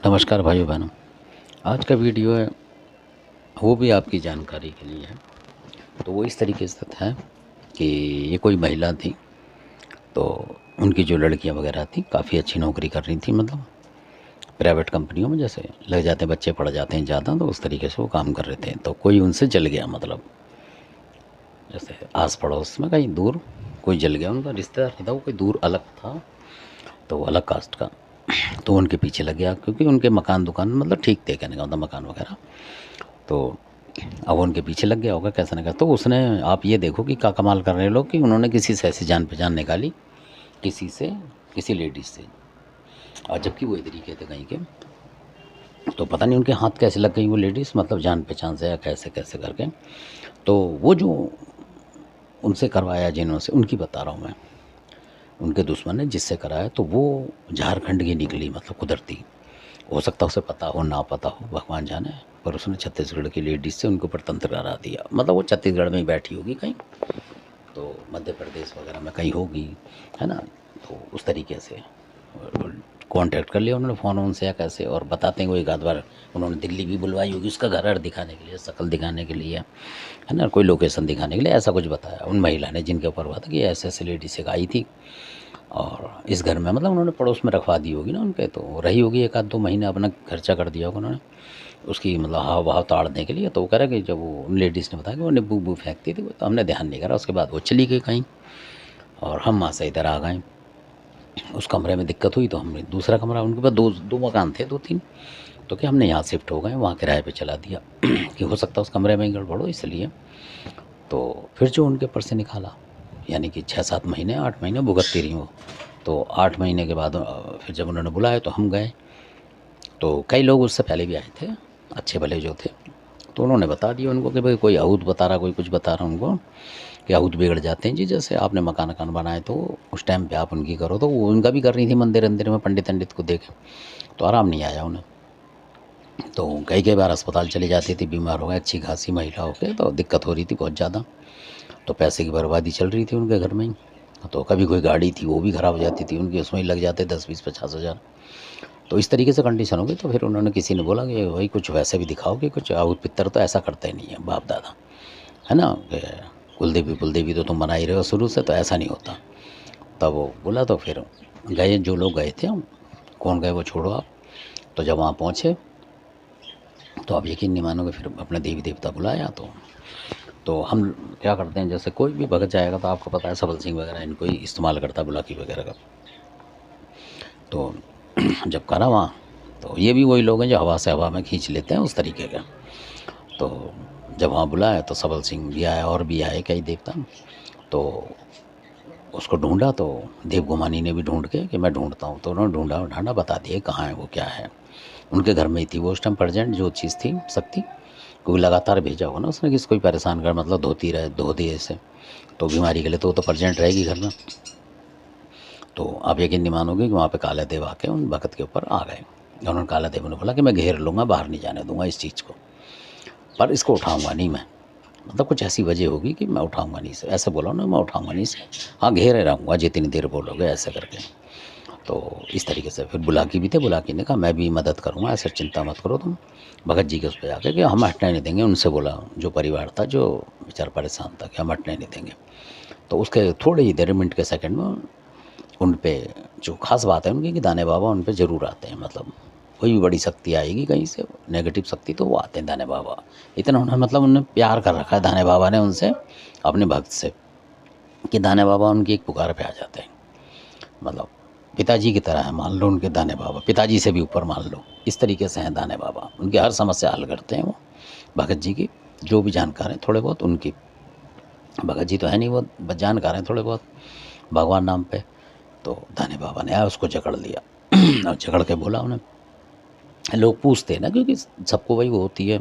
नमस्कार भाइयों बहनों। आज का वीडियो है वो भी आपकी जानकारी के लिए है। तो वो इस तरीके से था कि ये कोई महिला थी, तो उनकी जो लड़कियां वगैरह थी काफ़ी अच्छी नौकरी कर रही थी, मतलब प्राइवेट कंपनियों में जैसे लग जाते हैं बच्चे, पढ़ जाते हैं ज़्यादा, तो उस तरीके से वो काम कर रहे थे। तो कोई उनसे जल गया, मतलब जैसे आस पड़ोस में कहीं दूर कोई जल गया, उनका रिश्तेदार नहीं था, वो कोई दूर अलग था, तो वो अलग कास्ट का। तो उनके पीछे लग गया, क्योंकि उनके मकान दुकान मतलब ठीक थे, कहने का मतलब मकान वगैरह। तो अब उनके पीछे लग गया होगा कैसा ना कैसा। तो उसने, आप ये देखो कि क्या कमाल कर रहे हैं लोग, कि उन्होंने किसी से ऐसी जान पहचान निकाली, किसी से, किसी लेडीज से, और जबकि वो इधर ही के थे कहीं के। तो पता नहीं उनके हाथ कैसे लग गई वो लेडीज़, मतलब जान पहचान से या कैसे कैसे करके। तो वो जो उनसे करवाया जिन्होंने, उनकी बता रहा हूँ मैं, उनके दुश्मन ने जिससे कराया, तो वो झारखंड की निकली, मतलब कुदरती। हो सकता है उसे पता हो, ना पता हो, भगवान जाने, पर उसने छत्तीसगढ़ की लेडीज से उनको परतंत्र करा दिया। मतलब वो छत्तीसगढ़ में ही बैठी होगी कहीं, तो मध्य प्रदेश वगैरह में कहीं होगी, है ना। तो उस तरीके से कांटेक्ट कर लिया उन्होंने फ़ोन उनसे या कैसे, और बताते हैं वो एक आध बार उन्होंने दिल्ली भी बुलवाई होगी उसका घर अर दिखाने के लिए, शक्ल दिखाने के लिए, है ना, कोई लोकेशन दिखाने के लिए, ऐसा कुछ बताया उन महिला ने जिनके ऊपर हुआ था कि ऐसे ऐसे लेडीज एक आई थी, और इस घर में, मतलब उन्होंने पड़ोस में रखवा दी होगी ना उनके, तो रही होगी एक आध दो महीने, अपना खर्चा कर दिया होगा उन्होंने उसकी, मतलब हाव भाव ताड़ने के लिए। तो वो कह रहा कि जब वो उन लेडीज़ ने बताया कि वो नींबू उब्बू फेंकती थी, तो हमने ध्यान नहीं करा, उसके बाद वो चली गई कहीं, और हम वहाँ से इधर आ गए। उस कमरे में दिक्कत हुई तो हमने दूसरा कमरा, उनके पास दो दो मकान थे, दो तीन, तो क्या हमने यहाँ शिफ्ट हो गए, वहाँ किराए पे चला दिया कि हो सकता है उस कमरे में ही गड़बड़ हो, इसलिए। तो फिर जो उनके ऊपर से निकाला, यानी कि 6-7 महीने, 8 महीने भुगतती रही वो। तो 8 महीने के बाद फिर जब उन्होंने बुलाया तो हम गए। तो कई लोग उससे पहले भी आए थे, अच्छे भले जो थे, तो उन्होंने बता दिया उनको कि भाई कोई आहूत बता रहा, कोई कुछ बता रहा उनको कि आहूत बिगड़ जाते हैं जी, जैसे आपने मकान वकान बनाए तो उस टाइम पे आप उनकी करो। तो वो उनका भी कर रही थी मंदिर अंदिर में, पंडित पंडित को देखे, तो आराम नहीं आया उन्हें। तो कई कई बार अस्पताल चली जाती थी, बीमार हो गए, अच्छी खासी महिला हो गए, तो दिक्कत हो रही थी बहुत ज़्यादा। तो पैसे की बर्बादी चल रही थी उनके घर में ही। तो कभी कोई गाड़ी थी वो भी ख़राब हो जाती थी उनकी, उसमें ही लग जाते 10-20-50 हज़ार। तो इस तरीके से कंडीशन हो गई। तो फिर उन्होंने, किसी ने बोला कि भाई कुछ वैसे भी दिखाओ कि कुछ आहूत पितर तो ऐसा करते ही नहीं है बाप दादा, है ना, कि कुलदेवी पुलदेवी तो तुम बना ही रहे हो शुरू से, तो ऐसा नहीं होता। तब वो बोला, तो फिर गए जो लोग गए थे, हम कौन गए वो छोड़ो आप। तो जब वहाँ पहुँचे तो आप यकीन नहीं मानोगे, फिर अपने देवी देवता बुलाया। तो हम क्या करते हैं, जैसे कोई भी भगत जाएगा तो आपको पता है सबल सिंह वगैरह इनको ही इस्तेमाल करता है, बुलाकी वगैरह का। तो जब करा वहाँ, तो ये भी वही लोग हैं जो हवा से हवा में खींच लेते हैं उस तरीके का। तो जब वहाँ बुलाया तो सबल सिंह भी आया, और भी आए कई देवता। तो उसको ढूंढा, तो देव गुमानी ने भी ढूंढ के कि मैं ढूंढता हूँ, तो उन्होंने ढूंढा ढांढा, बता दिया कहाँ है वो, क्या है। उनके घर में ही थी वो उस टाइम प्रजेंट, जो चीज़ थी शक्ति, क्योंकि लगातार भेजा होगा ना उसने, किसी कोई परेशान कर, मतलब धोती रहे, धो दिए ऐसे, तो बीमारी के लिए तो वो तो प्रजेंट रहेगी घर में। तो आप यकीन नहीं मानोगे कि वहाँ पे काला देव आके उन भगत के ऊपर आ गए। उन्होंने, काला देव ने बोला कि मैं घेर लूँगा, बाहर नहीं जाने दूंगा इस चीज़ को, पर इसको उठाऊंगा नहीं मैं, मतलब कुछ ऐसी वजह होगी कि मैं उठाऊंगा नहीं इसे, ऐसे बोला ना, मैं उठाऊंगा नहीं इसे, हाँ घेरे रहूँगा जितनी देर बोलोगे, ऐसे करके। तो इस तरीके से फिर बुलाकी भी थे, बुलाकी ने कहा मैं भी मदद करूँगा, ऐसे चिंता मत करो तुम। भगत जी के उस पर आके कि हम हटने नहीं देंगे, उनसे बोला जो परिवार था जो बेचारा परेशान था, कि हम हटने नहीं देंगे। तो उसके थोड़े ही देर, मिनट के सेकंड में उन पे, जो ख़ास बात है उनकी, कि दाने बाबा उन पे ज़रूर आते हैं, मतलब कोई भी बड़ी शक्ति आएगी कहीं से, नेगेटिव शक्ति, तो वो आते हैं दाने बाबा। इतना उन्होंने, मतलब उन्होंने प्यार कर रखा है दाने बाबा ने उनसे, अपने भक्त से, कि दाने बाबा उनकी एक पुकार पे आ जाते हैं। मतलब पिताजी की तरह है, मान लो उनके दाने बाबा, पिताजी से भी ऊपर मान लो, इस तरीके से हैं दाने बाबा। उनकी हर समस्या हल करते हैं वो, भगत जी की जो भी जानकार हैं थोड़े बहुत उनकी। भगत जी तो है नहीं, वो बस जानकार हैं थोड़े बहुत भगवान नाम पे। तो दाने बाबा ने आया, उसको जकड़ लिया और जकड़ के बोला उन्हें, लोग पूछते हैं ना, क्योंकि सबको वही वो होती है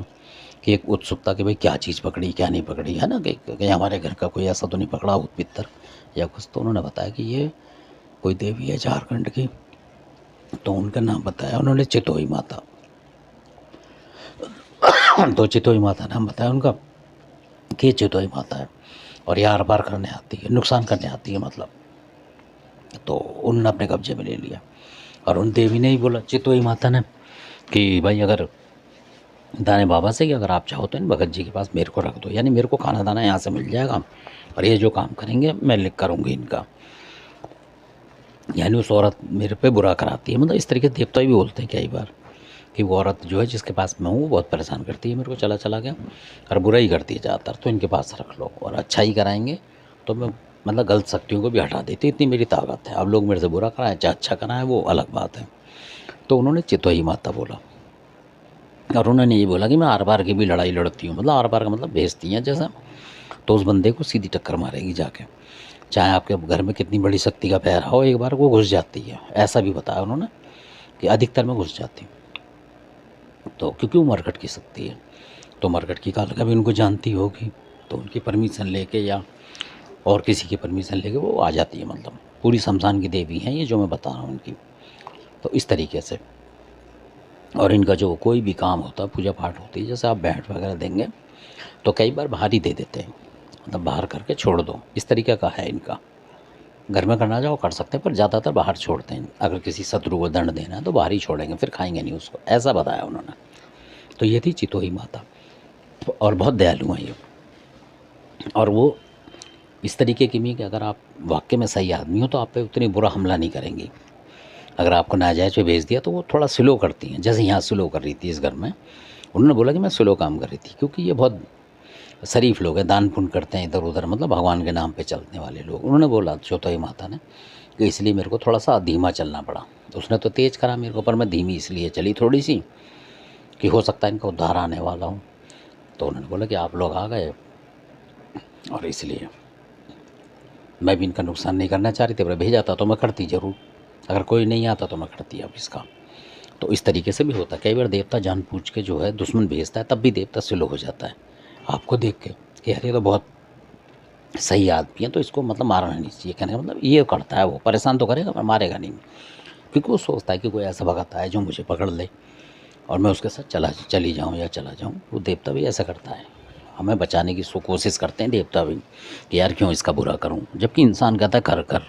कि एक उत्सुकता, कि भाई क्या चीज़ पकड़ी क्या नहीं पकड़ी, है ना, कि कहीं हमारे घर का कोई ऐसा तो नहीं पकड़ा भूत पित्तर या कुछ। तो उन्होंने बताया कि ये कोई देवी है झारखंड की। तो उनका नाम बताया उन्होंने, चितोई माता। तो चितोई माता नाम बताया उनका, कि ये चितोई माता है, और ये आर पार करने आती है, नुकसान करने आती है, मतलब। तो उन्होंने अपने कब्जे में ले लिया, और उन देवी ने ही बोला, चितोई माता ने कि भाई अगर दाने बाबा से कि अगर आप चाहो तो इन भगत जी के पास मेरे को रख दो, यानी मेरे को खाना दाना यहाँ से मिल जाएगा और ये जो काम करेंगे मैं लिख करूँगी इनका। यानी उस औरत मेरे पे बुरा कराती है, मतलब इस तरीके से देवता भी बोलते हैं कई बार कि वो औरत जो है जिसके पास मैं हूँ वो बहुत परेशान करती है मेरे को, चला चला गया, और बुरा ही करती है ज़्यादातर, तो इनके पास रख लो, और अच्छा ही कराएंगे तो मैं मतलब गलत शक्तियों को भी हटा देती, इतनी मेरी ताकत है। अब लोग मेरे से बुरा कराएं चाहे अच्छा कराएं वो अलग बात है। तो उन्होंने चितोई माता बोला, और उन्होंने ये बोला कि मैं आर पार की भी लड़ाई लड़ती हूँ, मतलब आर पार का मतलब भेजती हैं जैसा, तो उस बंदे को सीधी टक्कर मारेगी जाके, चाहे आपके घर में कितनी बड़ी शक्ति का पैर हो, एक बार वो घुस जाती है। ऐसा भी बताया उन्होंने कि अधिकतर में घुस जाती हूँ, तो क्योंकि वो मरकट की शक्ति है, तो मरकट की काल का भी उनको जानती होगी, तो उनकी परमिशन लेके या और किसी की परमिशन लेके वो आ जाती है, मतलब पूरी शमशान की देवी हैं ये जो मैं बता रहा हूँ उनकी। तो इस तरीके से, और इनका जो कोई भी काम होता है, पूजा पाठ होती है, जैसे आप भेंट वगैरह देंगे तो कई बार बाहर ही दे देते हैं, मतलब बाहर करके छोड़ दो, इस तरीके का है इनका। घर में करना चाहो कर सकते हैं, पर ज़्यादातर बाहर छोड़ते हैं। अगर किसी शत्रु को दंड देना है तो बाहर ही छोड़ेंगे, फिर खाएंगे नहीं उसको, ऐसा बताया उन्होंने। तो ये थी चितोई माता, और बहुत दयालु हैं ये, और वो इस तरीके की भी कि अगर आप वाकई में सही आदमी हो तो आप पे उतनी बुरा हमला नहीं करेंगी। अगर आपको नाजायज़ पे भेज दिया तो वो थोड़ा स्लो करती हैं, जैसे यहाँ स्लो कर रही थी इस घर में। उन्होंने बोला कि मैं स्लो काम कर रही थी, क्योंकि ये बहुत शरीफ लोग हैं, दान पुण्य करते हैं इधर उधर, मतलब भगवान के नाम पे चलने वाले लोग। उन्होंने बोला चितोई माता ने कि इसलिए मेरे को थोड़ा सा धीमा चलना पड़ा। तो उसने तो तेज़ करा मेरे को, पर मैं धीमी इसलिए चली थोड़ी सी कि हो सकता है इनका उद्धार आने वाला हो। तो उन्होंने बोला कि आप लोग आ गए और इसलिए मैं भी इनका नुकसान नहीं करना चाह रही थी, पर भेजा था तो मैं करती ज़रूर, अगर कोई नहीं आता तो मैं करती अब इसका। तो इस तरीके से भी होता है, कई बार देवता जानबूझ के जो है दुश्मन भेजता है, तब भी देवता स्लो हो जाता है आपको देख के कि यार ये तो बहुत सही आदमी है, तो इसको मतलब मारना नहीं चाहिए। कहने का मतलब ये करता है, वो परेशान तो करेगा पर मारेगा नहीं, क्योंकि वो सोचता है कि कोई ऐसा भगत आए जो मुझे पकड़ ले और मैं उसके साथ चली जाऊँ या चला जाऊँ। वो देवता भी ऐसा करता है, हमें बचाने की कोशिश करते हैं देवता भी कि यार क्यों इसका बुरा करूँ, जबकि इंसान कहता है कर कर।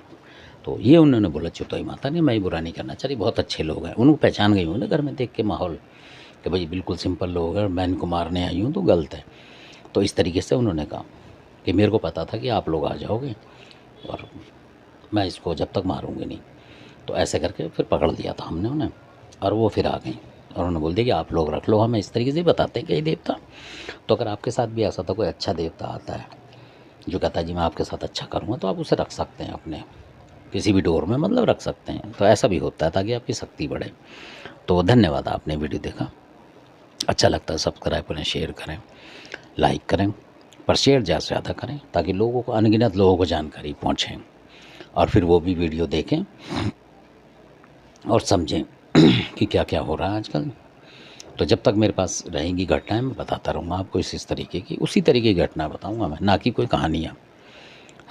तो ये उन्होंने बोला चितोई माता ने, मैं बुरा नहीं करना चाहिए, बहुत अच्छे लोग हैं। उनको पहचान गई हूँ ना घर में देख के माहौल कि भाई बिल्कुल सिंपल लोग हैं, मैं इनको मारने आई हूँ तो गलत है। तो इस तरीके से उन्होंने कहा कि मेरे को पता था कि आप लोग आ जाओगे और मैं इसको जब तक मारूंगी नहीं। तो ऐसे करके फिर पकड़ लिया था हमने उन्हें, और वो फिर आ गई और उन्होंने बोल दिया कि आप लोग रख लो। हमें इस तरीके से बताते हैं कई देवता। तो अगर आपके साथ भी ऐसा था, कोई अच्छा देवता आता है जो कहता है जी मैं आपके साथ अच्छा करूँगा, तो आप उसे रख सकते हैं अपने किसी भी डोर में, मतलब रख सकते हैं। तो ऐसा भी होता है ताकि आपकी शक्ति बढ़े। तो धन्यवाद, आपने वीडियो देखा, अच्छा लगता है सब्सक्राइब करें, शेयर करें, लाइक करें, पर शेयर ज़्यादा से ज़्यादा करें ताकि लोगों को, अनगिनत लोगों को जानकारी पहुँचे और फिर वो भी वीडियो देखें और समझें कि क्या क्या हो रहा है आजकल। तो जब तक मेरे पास रहेंगी घटनाएं मैं बताता रहूँगा आपको, इस तरीके की, उसी तरीके की घटना बताऊँगा मैं, ना कि कोई कहानियाँ,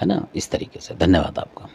है ना। इस तरीके से धन्यवाद आपका।